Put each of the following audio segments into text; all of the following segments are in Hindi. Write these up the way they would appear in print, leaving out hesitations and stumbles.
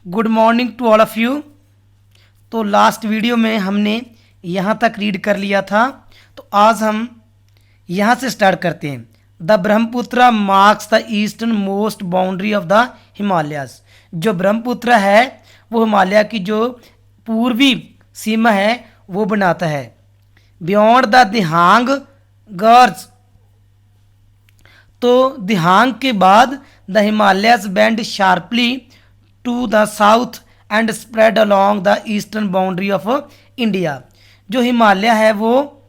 Good morning to all of you. तो लास्ट वीडियो में हमने यहाँ तक रीड कर लिया था, तो आज हम यहाँ से स्टार्ट करते हैं। The Brahmaputra marks the eastern most boundary of the Himalayas. जो ब्रह्मपुत्र है वो हिमालय की जो पूर्वी सीमा है वो बनाता है। बियॉन्ड द दिहांग गर्ज, तो दिहांग के बाद the Himalayas bend sharply to the south and spread along the eastern boundary of India. जो हिमालय है वो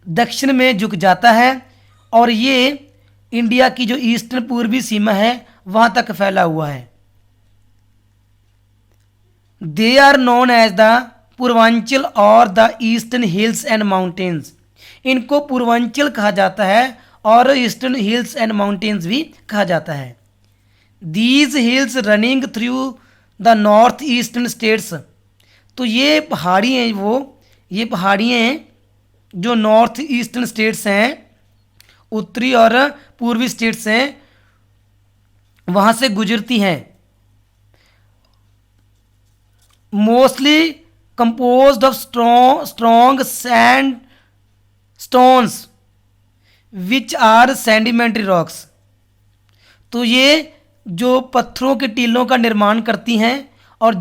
दक्षिण में झुक जाता है और ये इंडिया की जो ईस्टर्न पूर्वी सीमा है वहां तक फैला हुआ है। They are known as the Purvanchal और the eastern hills and mountains. इनको पूर्वांचल कहा जाता है और ईस्टर्न हिल्स एंड माउंटेन्स भी कहा जाता है। These hills running through the north eastern states, तो ये पहाड़ी हैं, ये पहाड़ियाँ हैं जो नॉर्थ ईस्टर्न स्टेट्स हैं, उत्तरी और पूर्वी स्टेट्स हैं, वहाँ से गुजरती हैं। Mostly composed of strong sandstones which are sedimentary rocks. तो ये जो पत्थरों के टीलों का निर्माण करती हैं और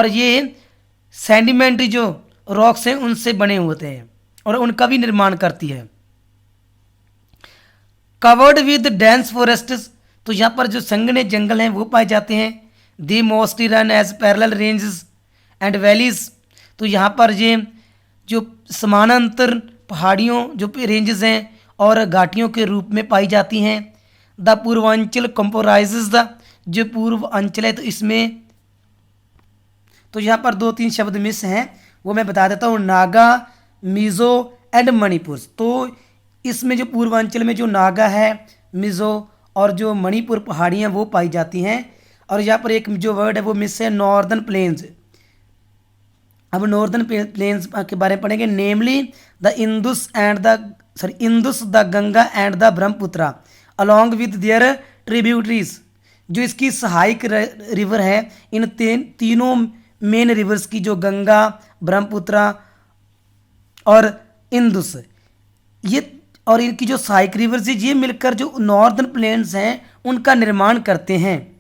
ये सेडिमेंट्री जो रॉक्स हैं उनसे बने होते हैं और उनका भी निर्माण करती है। कवर्ड विद डेंस फॉरेस्ट्स, तो यहाँ पर जो संघने जंगल हैं वो पाए जाते हैं। They mostly run as parallel ranges and valleys, तो यहाँ पर ये जो समानांतर पहाड़ियों जो रेंजेस हैं और घाटियों के रूप में पाई जाती हैं। द पूर्वांचल कंपोराइजेज द, जो पूर्व अंचल है तो इसमें तो यहाँ पर 2-3 शब्द मिस हैं वो मैं बता देता हूँ। नागा, मिज़ो एंड मणिपुर। तो इसमें जो पूर्वांचल में जो नागा है, मिज़ो और जो मणिपुर पहाड़ियाँ वो पाई जाती हैं। और यहाँ पर एक जो वर्ड है वो मिस है, नॉर्दर्न प्लेन्स। अब नॉर्दर्न प्लेन्स के बारे में पढ़ेंगे। Namely the Indus the Ganga and the Brahmaputra along with their tributaries. जो इसकी सहायक रिवर है, इन तीनों मेन रिवर्स की, जो गंगा, ब्रह्मपुत्र और इंदुस, ये और इनकी जो सहायक रिवर्स है ये मिलकर जो नॉर्दर्न प्लेन्स हैं उनका निर्माण करते हैं।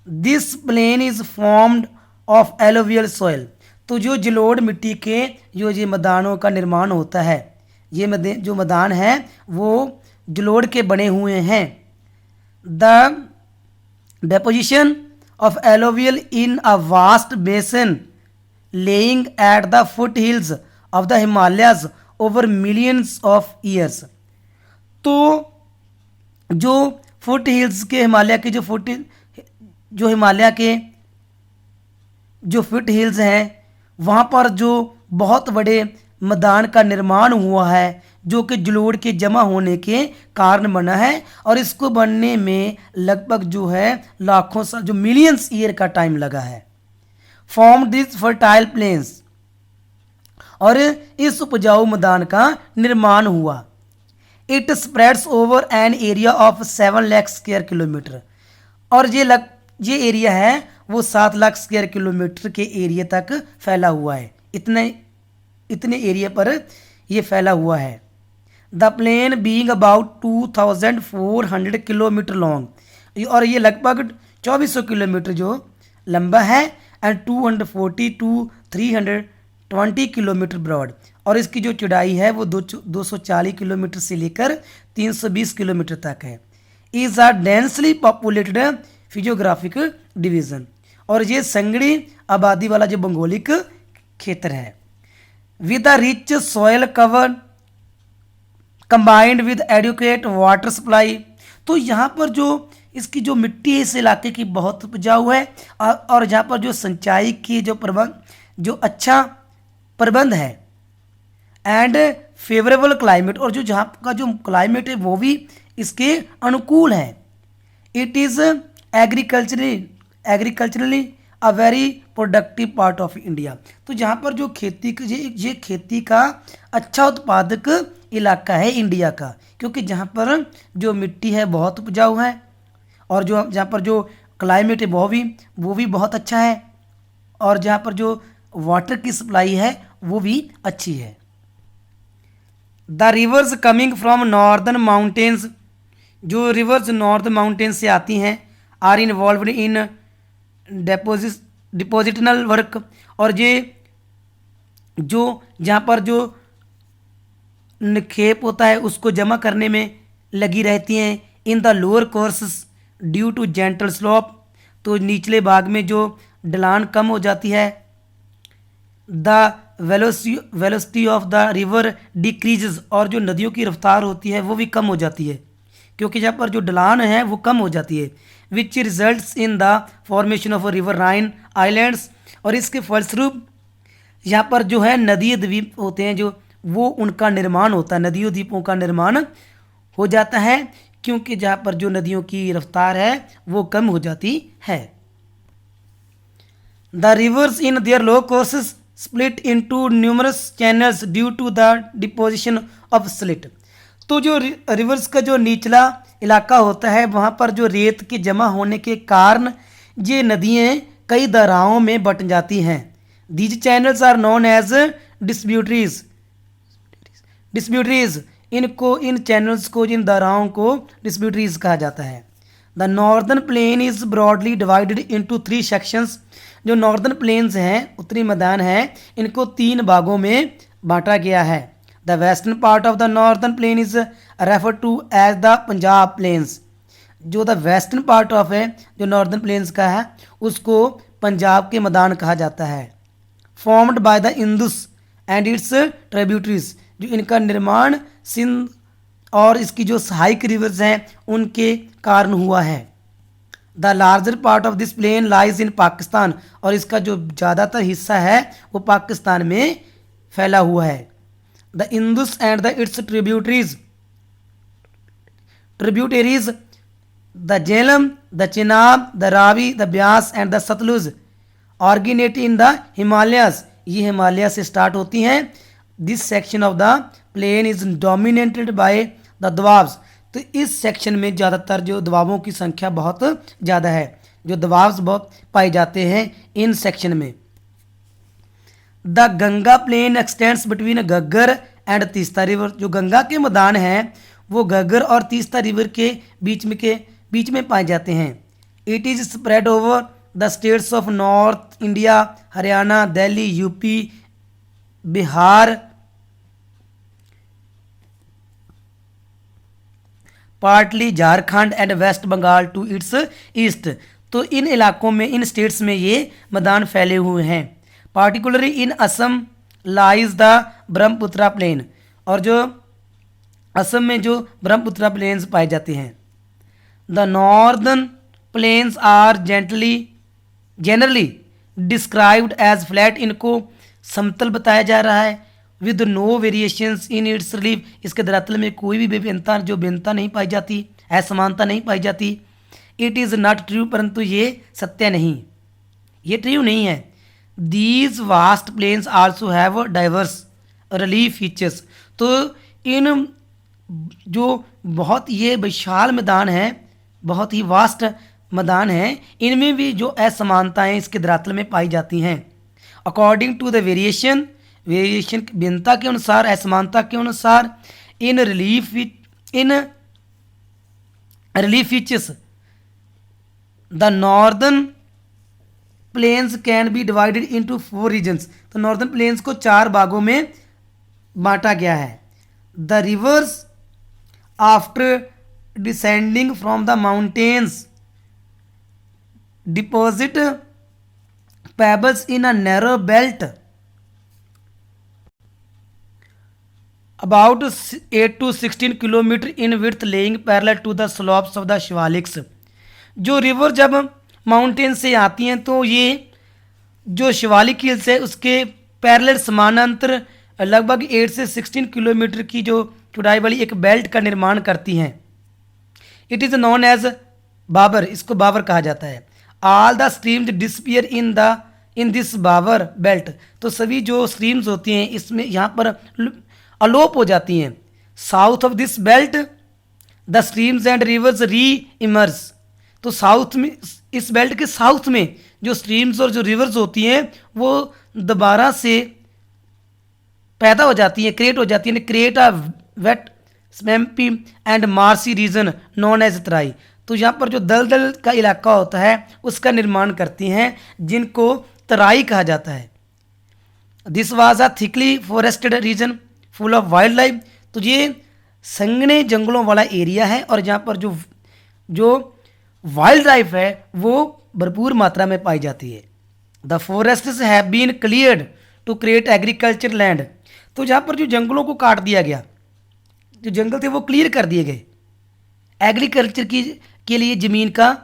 This plain is formed of alluvial soil, तो जो जलोढ़ मिट्टी के ये मैदानों का निर्माण होता है, ये जो मैदान है वो जलोढ़ के बने हुए हैं। The deposition of alluvial in a vast basin laying at the foothills of the Himalayas over millions of years। तो जो फुट हिल्स के हिमालय के जो हिमालय के जो फुट हिल्स हैं वहाँ पर जो बहुत बड़े मैदान का निर्माण हुआ है जो कि जलोढ़ के जमा होने के कारण बना है और इसको बनने में लगभग जो है लाखों साल, जो मिलियंस ईयर का टाइम लगा है। फॉर्म दिस फर्टाइल प्लेन्स, और इस उपजाऊ मैदान का निर्माण हुआ। It spreads over an area of 7 lakh square kilometre, और ये एरिया है वो 7 लाख स्क्वायर किलोमीटर के एरिया तक फैला हुआ है। इतने एरिया पर ये फैला हुआ है। The plain being about 2400 kilometre long, और ये लगभग 2400 किलोमीटर जो लंबा है, एंड 240 to 320 किलोमीटर ब्रॉड, और इसकी जो चौड़ाई है वो 240 किलोमीटर से लेकर 320 किलोमीटर तक है। Is a densely populated physiographic division, और ये संगड़ी आबादी वाला जो भौगोलिक क्षेत्र है। With a rich soil cover combined with adequate water supply, तो यहाँ पर जो इसकी जो मिट्टी है इस इलाके की बहुत उपजाऊ है और यहाँ पर जो सिंचाई की जो अच्छा प्रबंध है, एंड फेवरेबल क्लाइमेट, और जो जहाँ का जो क्लाइमेट है वो भी इसके अनुकूल है। It is agriculturally a very productive part of India, तो जहाँ पर जो ये खेती का अच्छा उत्पादक इलाका है इंडिया का, क्योंकि जहाँ पर जो मिट्टी है बहुत उपजाऊ है और जो जहाँ पर जो क्लाइमेट है वो भी बहुत अच्छा है, और जहाँ पर जो वाटर की सप्लाई है वो भी अच्छी है। The reverse coming from northern mountains, जो रिवर्स नॉर्थ माउंटेन से आती हैं, आर इन्वॉल्व इन डिपोजिटनल वर्क, और ये जो जहाँ पर जो निक्षेप होता है उसको जमा करने में लगी रहती हैं। In the lower courses due to gentle slope, तो निचले भाग में जो ढलान कम हो जाती है। The velocity of the river decreases, और जो नदियों की रफ्तार होती है वो भी कम हो जाती है, क्योंकि जहाँ पर जो ढलान है वो कम हो जाती है। Which results in the formation of riverine islands, और इसके फलस्वरूप यहाँ पर जो है नदीय द्वीप होते हैं जो वो उनका निर्माण होता है, नदियों द्वीपों का निर्माण हो जाता है, क्योंकि जहाँ पर जो नदियों की रफ्तार है वो कम हो जाती है। The rivers in their low courses split into numerous channels due to the deposition of slit, तो जो रिवर्स का जो निचला इलाका होता है वहाँ पर जो रेत के जमा होने के कारण ये नदियाँ कई दरारों में बट जाती हैं। These channels are known as distributaries, इन चैनल्स को, इन दरारों को डिस्ट्रीब्यूटरीज कहा जाता है। The northern plain is broadly divided into 3 sections, जो नॉर्दर्न प्लेन्स हैं, उत्तरी मैदान है, इनको 3 भागों में बांटा गया है। The western part of the northern plain is refer to as the Punjab plains, जो द वेस्टर्न पार्ट ऑफ है जो नॉर्दर्न प्लेन्स का है उसको पंजाब के मैदान कहा जाता है। Formed by the Indus and it's tributaries, जो इनका निर्माण सिंध और इसकी जो सहायक रिवर्स हैं उनके कारण हुआ है। The larger part of this plain lies in Pakistan, और इसका जो ज़्यादातर हिस्सा है वो पाकिस्तान में फैला हुआ है। The Indus and the its tributaries the Jhelum, the Chenab, the Ravi, the Beas and the Sutlej originate in the Himalayas, ये हिमालय से स्टार्ट होती हैं। This section of the plain is dominated by the doabs, तो इस सेक्शन में ज़्यादातर जो दबावों की संख्या बहुत ज़्यादा है, जो दबाव बहुत पाए जाते हैं इन सेक्शन में। The Ganga plain extends between Ghaggar and Teesta river, जो गंगा के मैदान हैं वो घग्गर और तीस्ता रिवर के बीच में पाए जाते हैं। It is spread over the states of north India, Haryana, Delhi, UP, Bihar, partly Jharkhand and west Bengal to its east, तो इन इलाकों में, इन स्टेट्स में ये मैदान फैले हुए हैं। Particularly in Assam lies the Brahmaputra plain, और जो असम में जो ब्रह्मपुत्रा प्लेन्स पाए जाते हैं। The northern plains are generally described as flat, इनको समतल बताया जा रहा है। With no variations in its relief, इसके धरातल में कोई भी भिन्नता नहीं पाई जाती, असमानता नहीं पाई जाती। इट इज़ नॉट ट्रू, परंतु ये सत्य नहीं, ये ट्रू नहीं है। These vast plains also have diverse relief features, तो इन जो बहुत ये विशाल मैदान है, बहुत ही वास्ट मैदान है, इनमें भी जो असमानताएं इसके धरातल में पाई जाती हैं। अकॉर्डिंग टू द वेरिएशन भिन्नता के अनुसार, असमानता के अनुसार, in relief features the northern plains can be divided into 4 regions, तो नॉर्दर्न प्लेन्स को 4 भागों में बांटा गया है। The rivers after descending from the mountains deposit pebbles in a narrow belt about 8 to 16 kilometre in width lying parallel to the slopes of the Shivaliks, जो रिवर जब माउंटेन से आती हैं तो ये जो शिवालिक हिल्स है उसके पैरेलल समानांतर लगभग 8 से 16 किलोमीटर की जो चौड़ाई वाली एक बेल्ट का निर्माण करती हैं। It is known as Babar, इसको बाबर कहा जाता है। All the streams disappear in this Babar belt, तो सभी जो स्ट्रीम्स होती हैं इसमें यहाँ पर अलोप हो जाती हैं। South of this belt the streams and reverse री इमर्स, तो साउथ में इस बेल्ट के साउथ में जो स्ट्रीम्स और जो रिवर्स होती हैं वो दोबारा से पैदा हो जाती हैं, क्रिएट हो जाती हैं, create a wet swampy and marshy region known as Terai. तो यहाँ पर जो दलदल का इलाका होता है उसका निर्माण करती हैं जिनको तराई कहा जाता है। This was a thickly forested region full of wildlife. तो ये संघने जंगलों वाला एरिया है और जहाँ पर जो जो वाइल्ड लाइफ है वो भरपूर मात्रा में पाई जाती है। The forests have been cleared to create agriculture land. तो जहाँ पर जो जंगलों को काट दिया गया, जो जंगल थे वो क्लियर कर दिए गए एग्रीकल्चर की के लिए, ज़मीन का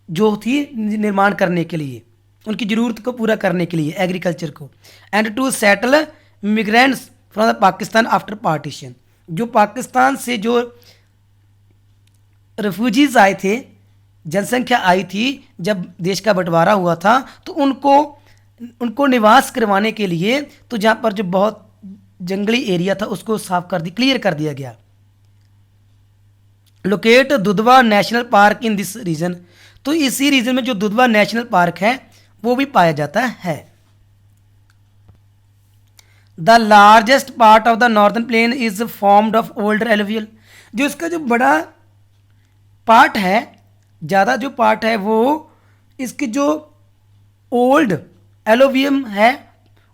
जो थी निर्माण करने के लिए, उनकी ज़रूरत को पूरा करने के लिए एग्रीकल्चर को। And to settle migrants from the Pakistan after partition. जो पाकिस्तान से जो रेफ्यूजीज आए थे, जनसंख्या आई थी जब देश का बंटवारा हुआ था, तो उनको निवास करवाने के लिए तो जहाँ पर जो बहुत जंगली एरिया था उसको साफ कर दी, क्लियर कर दिया गया। Locate Dudhwa national park in this region. तो इसी रीजन में जो दुधवा नेशनल पार्क है वो भी पाया जाता है। The largest part of the northern plain is formed of older alluvial. जो इसका जो बड़ा पार्ट है, ज़्यादा जो पार्ट है वो इसके जो ओल्ड एलोवियम है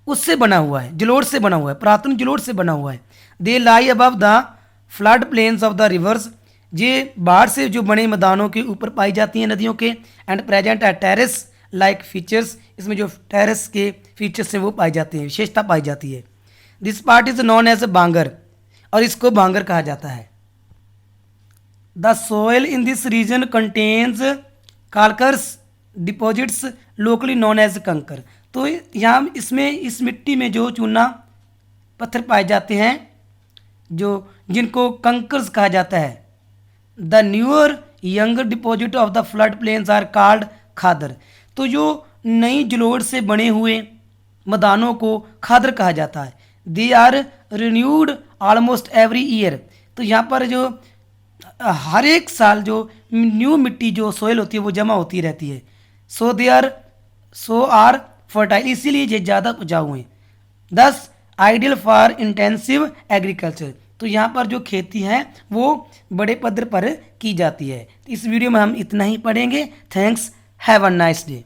उससे बना हुआ है, जलोढ़ से बना हुआ है, पुरातन जलोढ़ से बना हुआ है। They lie above the flood plains of the rivers. ये बाढ़ से जो बने मैदानों के ऊपर पाई जाती हैं नदियों के। एंड प्रेजेंट है टेरेस लाइक फीचर्स। इसमें जो टेरेस के फीचर्स हैं वो पाई जाते हैं, विशेषता पाई जाती है। This part is known as Bangar और इसको बांगर कहा जाता है। The soil in this region contains calcareous deposits locally known as kankar. तो यहाँ इसमें इस मिट्टी में जो चूना पत्थर पाए जाते हैं जो जिनको कंकर्स कहा जाता है। The newer younger deposit of the flood plains are called Khadar. तो जो नई जलोढ़ से बने हुए मैदानों को खादर कहा जाता है। They are renewed almost every year. तो यहाँ पर जो हर एक साल जो न्यू मिट्टी जो सोयल होती है वो जमा होती रहती है। सो आर फर्टाइल, इसीलिए ये ज़्यादा उपजाऊ हैं। दस आइडियल फॉर इंटेंसिव एग्रीकल्चर। तो यहाँ पर जो खेती है वो बड़े पद्धर पर की जाती है। इस वीडियो में हम इतना ही पढ़ेंगे। Thanks, have a nice day.